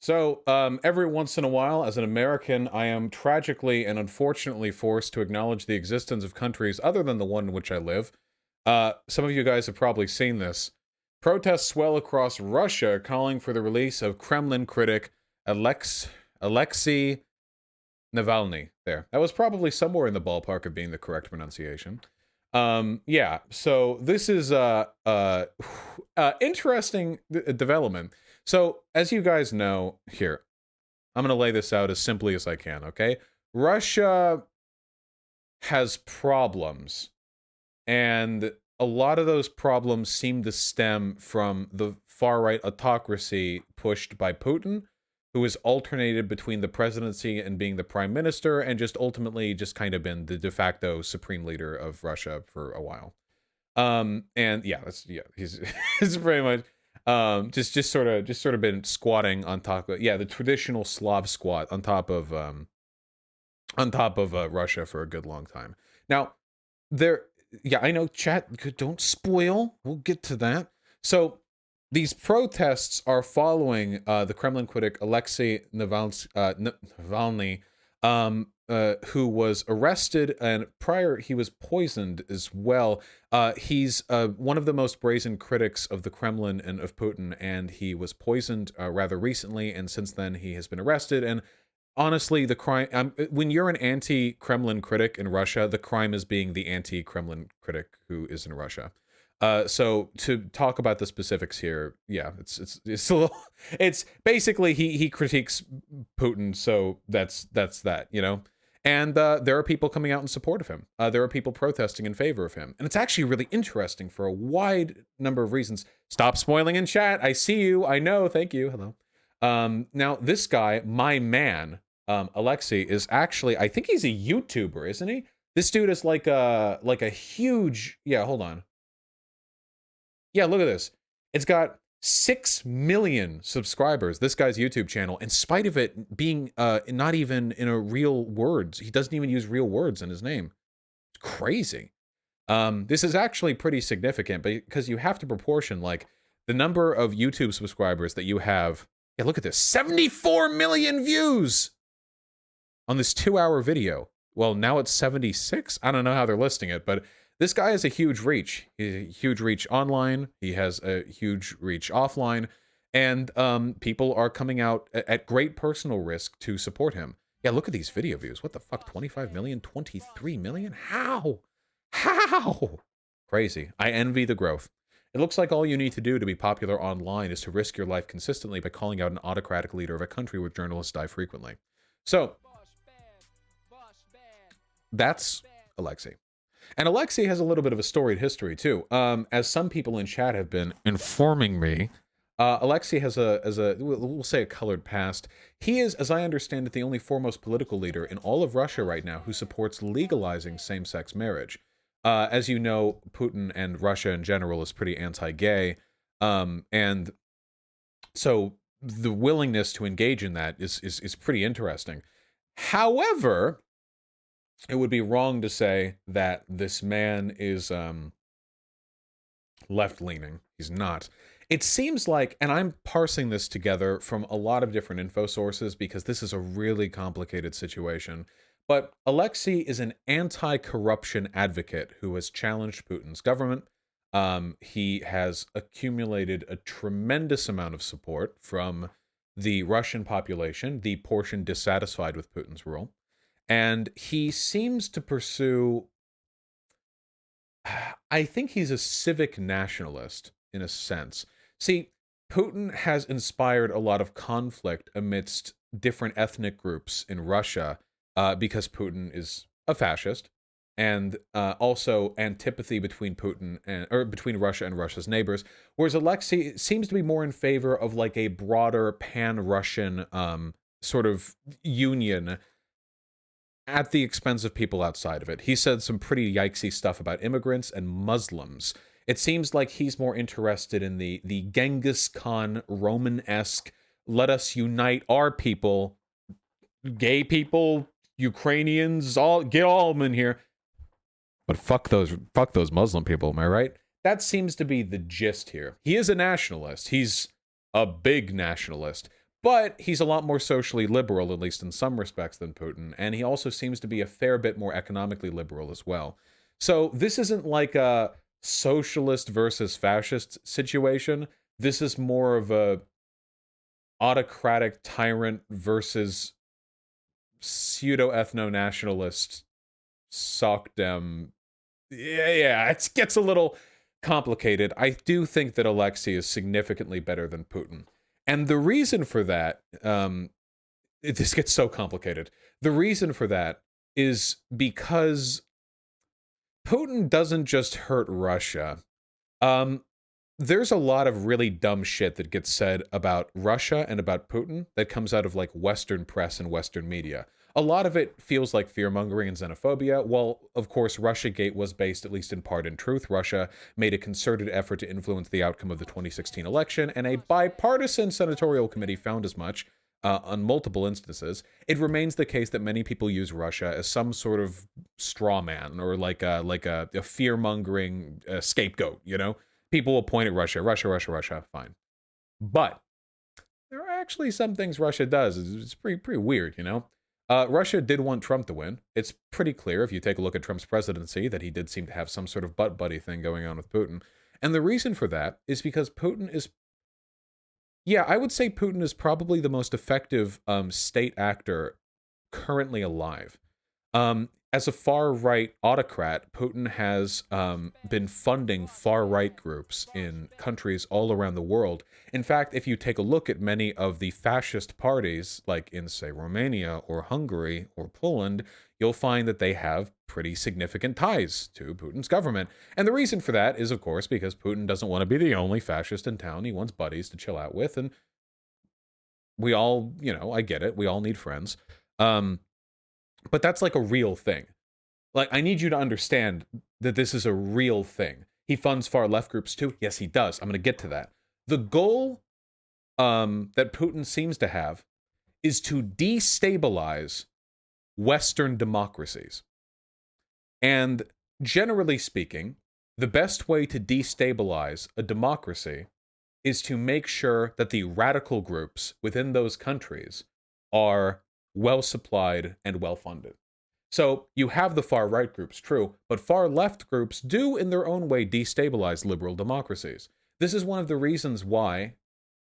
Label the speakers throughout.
Speaker 1: So, every once in a while, as an American, I am tragically and unfortunately forced to acknowledge the existence of countries other than the one in which I live. Some of you guys have probably seen this. Protests swell across Russia calling for the release of Kremlin critic Alexei Navalny. There. That was probably somewhere in the ballpark of being the correct pronunciation. Yeah, so this is interesting development. So, as you guys know, here, I'm going to lay this out as simply as I can, okay? Russia has problems, and a lot of those problems seem to stem from the far-right autocracy pushed by Putin, who has alternated between the presidency and being the prime minister, and just ultimately just kind of been the de facto supreme leader of Russia for a while. And yeah, he's he's pretty much just sort of been squatting on top of, yeah, the traditional Slav squat on top of Russia for a good long time. Now, yeah, I know, chat, don't spoil. We'll get to that. So these protests are following the Kremlin critic Alexei Navalny, who was arrested, and prior he was poisoned as well. He's one of the most brazen critics of the Kremlin and of Putin, and he was poisoned rather recently, and since then he has been arrested. And honestly, the crime, when you're an anti-Kremlin critic in Russia, the crime is being the anti-Kremlin critic who is in Russia. So to talk about the specifics here, yeah, it's a little, it's basically he critiques Putin, so that's that, you know. And there are people coming out in support of him. There are people protesting in favor of him, and it's actually really interesting for a wide number of reasons. Stop spoiling in chat. I see you. I know. Thank you. Hello. Now this guy, my man, Alexei, is actually, I think he's a YouTuber, isn't he? This dude is like a huge, yeah. Hold on. Yeah, look at this. It's got 6 million subscribers, this guy's YouTube channel, in spite of it being not even in a real words. He doesn't even use real words in his name. It's crazy. This is actually pretty significant, because you have to proportion, like, the number of YouTube subscribers that you have. Yeah, look at this. 74 million views on this 2-hour video. Well, now it's 76. I don't know how they're listing it, but this guy has a huge reach. He has a huge reach online. He has a huge reach offline. And people are coming out at great personal risk to support him. Yeah, look at these video views. What the fuck? 25 million? 23 million? How? How? Crazy. I envy the growth. It looks like all you need to do to be popular online is to risk your life consistently by calling out an autocratic leader of a country where journalists die frequently. So, that's Alexei. And Alexei has a little bit of a storied history, too. As some people in chat have been informing me, Alexei has we'll say a colored past. He is, as I understand it, the only foremost political leader in all of Russia right now who supports legalizing same-sex marriage. As you know, Putin and Russia in general is pretty anti-gay. And so the willingness to engage in that is pretty interesting. However, it would be wrong to say that this man is left-leaning. He's not. It seems like, and I'm parsing this together from a lot of different info sources because this is a really complicated situation, but Alexei is an anti-corruption advocate who has challenged Putin's government. He has accumulated a tremendous amount of support from the Russian population, the portion dissatisfied with Putin's rule. And he seems to pursue, I think he's a civic nationalist in a sense. See, Putin has inspired a lot of conflict amidst different ethnic groups in Russia because Putin is a fascist, and also antipathy between between Russia and Russia's neighbors. Whereas Alexei seems to be more in favor of like a broader pan-Russian sort of union at the expense of people outside of it. He said some pretty yikesy stuff about immigrants and Muslims. It seems like he's more interested in the Genghis Khan Roman-esque, let us unite our people, gay people, Ukrainians, get all of them in here. But fuck those Muslim people, am I right? that seems to be the gist here. He is a nationalist. He's a big nationalist, but he's a lot more socially liberal, at least in some respects, than Putin. And he also seems to be a fair bit more economically liberal as well. So this isn't like a socialist versus fascist situation. This is more of a autocratic tyrant versus pseudo ethno nationalist sockdem. Yeah, it gets a little complicated. I do think that Alexei is significantly better than Putin. And the reason for that, this gets so complicated. The reason for that is because Putin doesn't just hurt Russia. Um, there's a lot of really dumb shit that gets said about Russia and about Putin that comes out of like Western press and Western media. A lot of it feels like fear-mongering and xenophobia. Well, of course, Russiagate was based, at least in part, in truth. Russia made a concerted effort to influence the outcome of the 2016 election, and a bipartisan senatorial committee found as much on multiple instances. It remains the case that many people use Russia as some sort of straw man or like a fear-mongering scapegoat, you know? People will point at Russia, Russia, fine. But there are actually some things Russia does. It's pretty weird, you know? Russia did want Trump to win. It's pretty clear if you take a look at Trump's presidency that he did seem to have some sort of butt buddy thing going on with Putin. And the reason for that is because Putin is, yeah, I would say Putin is probably the most effective state actor currently alive. As a far-right autocrat, Putin has been funding far-right groups in countries all around the world. In fact, if you take a look at many of the fascist parties, like in, say, Romania or Hungary or Poland, you'll find that they have pretty significant ties to Putin's government. And the reason for that is, of course, because Putin doesn't want to be the only fascist in town. He wants buddies to chill out with, and we all, you know, I get it. We all need friends. But that's like a real thing. Like, I need you to understand that this is a real thing. He funds far left groups too. Yes, he does. I'm going to get to that. The goal that Putin seems to have is to destabilize Western democracies. And generally speaking, the best way to destabilize a democracy is to make sure that the radical groups within those countries are well supplied and well funded. So you have the far right groups, true, but far left groups do in their own way destabilize liberal democracies. This is one of the reasons why,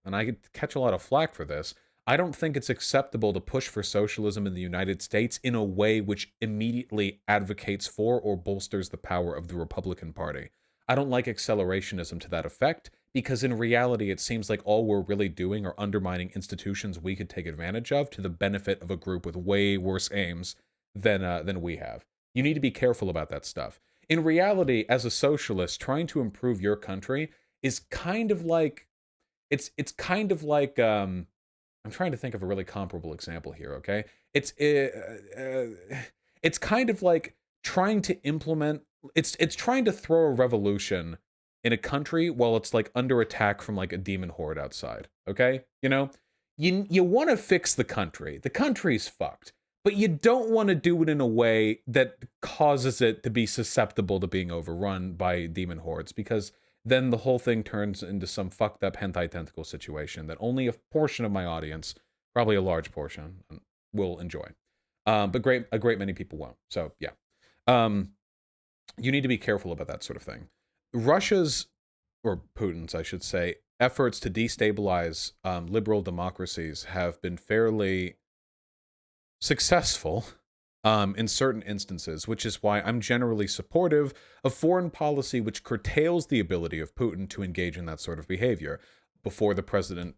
Speaker 1: and I catch a lot of flack for this, I don't think it's acceptable to push for socialism in the United States in a way which immediately advocates for or bolsters the power of the Republican Party. I don't like accelerationism to that effect, because in reality it seems like all we're really doing are undermining institutions we could take advantage of to the benefit of a group with way worse aims than we have. You need to be careful about that stuff. In reality, as a socialist, trying to improve your country is kind of like it's kind of like I'm trying to think of a really comparable example here. Okay, it's kind of like trying to implement. It's trying to throw a revolution in a country while it's like under attack from like a demon horde outside. Okay, you know, you want to fix the country. The country's fucked. But you don't want to do it in a way that causes it to be susceptible to being overrun by demon hordes, because then the whole thing turns into some fucked up hentai tentacle situation that only a portion of my audience, probably a large portion, will enjoy. But a great many people won't. So yeah, you need to be careful about that sort of thing. Russia's, or Putin's, I should say, efforts to destabilize liberal democracies have been fairly successful in certain instances, which is why I'm generally supportive of foreign policy which curtails the ability of Putin to engage in that sort of behavior. Before President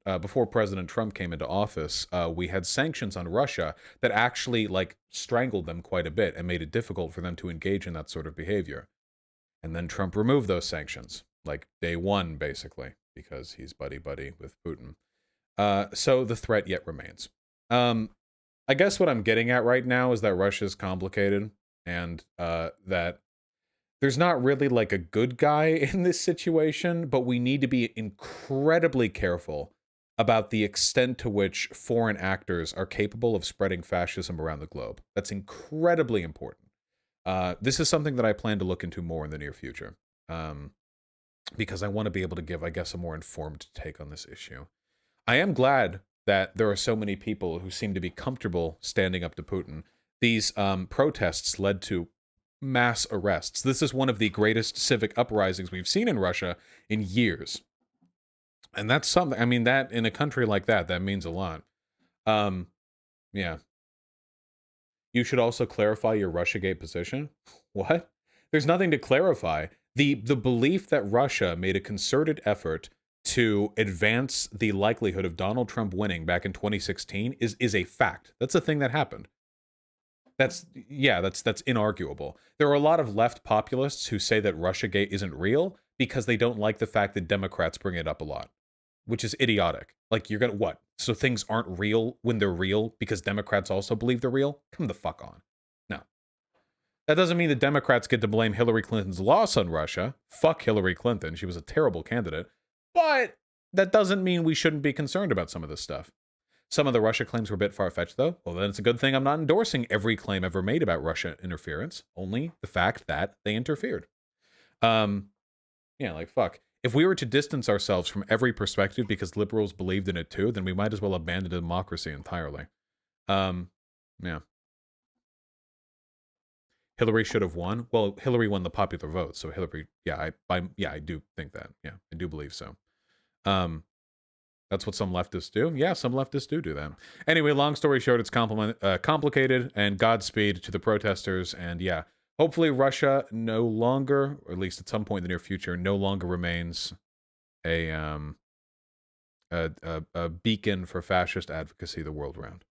Speaker 1: Trump came into office, we had sanctions on Russia that actually like strangled them quite a bit and made it difficult for them to engage in that sort of behavior. And then Trump removed those sanctions, like day one, basically, because he's buddy-buddy with Putin. So the threat yet remains. I guess what I'm getting at right now is that Russia's complicated, and that there's not really like a good guy in this situation, but we need to be incredibly careful about the extent to which foreign actors are capable of spreading fascism around the globe. That's incredibly important. This is something that I plan to look into more in the near future. because I want to be able to give, I guess, a more informed take on this issue. I am glad that there are so many people who seem to be comfortable standing up to Putin. These protests led to mass arrests. This is one of the greatest civic uprisings we've seen in Russia in years. And that's something, I mean, that in a country like that, that means a lot. Yeah. You should also clarify your Russiagate position. What? There's nothing to clarify. The belief that Russia made a concerted effort to advance the likelihood of Donald Trump winning back in 2016 is a fact. That's a thing that happened. That's inarguable. There are a lot of left populists who say that Russiagate isn't real because they don't like the fact that Democrats bring it up a lot, which is idiotic. Like, you're gonna what? So things aren't real when they're real because Democrats also believe they're real? Come the fuck on. No. That doesn't mean the Democrats get to blame Hillary Clinton's loss on Russia. Fuck Hillary Clinton. She was a terrible candidate. But that doesn't mean we shouldn't be concerned about some of this stuff. Some of the Russia claims were a bit far-fetched, though. Well, then it's a good thing I'm not endorsing every claim ever made about Russia interference, only the fact that they interfered. Yeah, like, fuck. If we were to distance ourselves from every perspective because liberals believed in it too, then we might as well abandon democracy entirely. Yeah. Hillary should have won. Well, Hillary won the popular vote, so Hillary, I do think that. Yeah, I do believe so. That's what some leftists do. Yeah, some leftists do that. Anyway, long story short, it's complicated, and Godspeed to the protesters. And yeah, hopefully Russia no longer, or at least at some point in the near future, no longer remains a beacon for fascist advocacy the world around.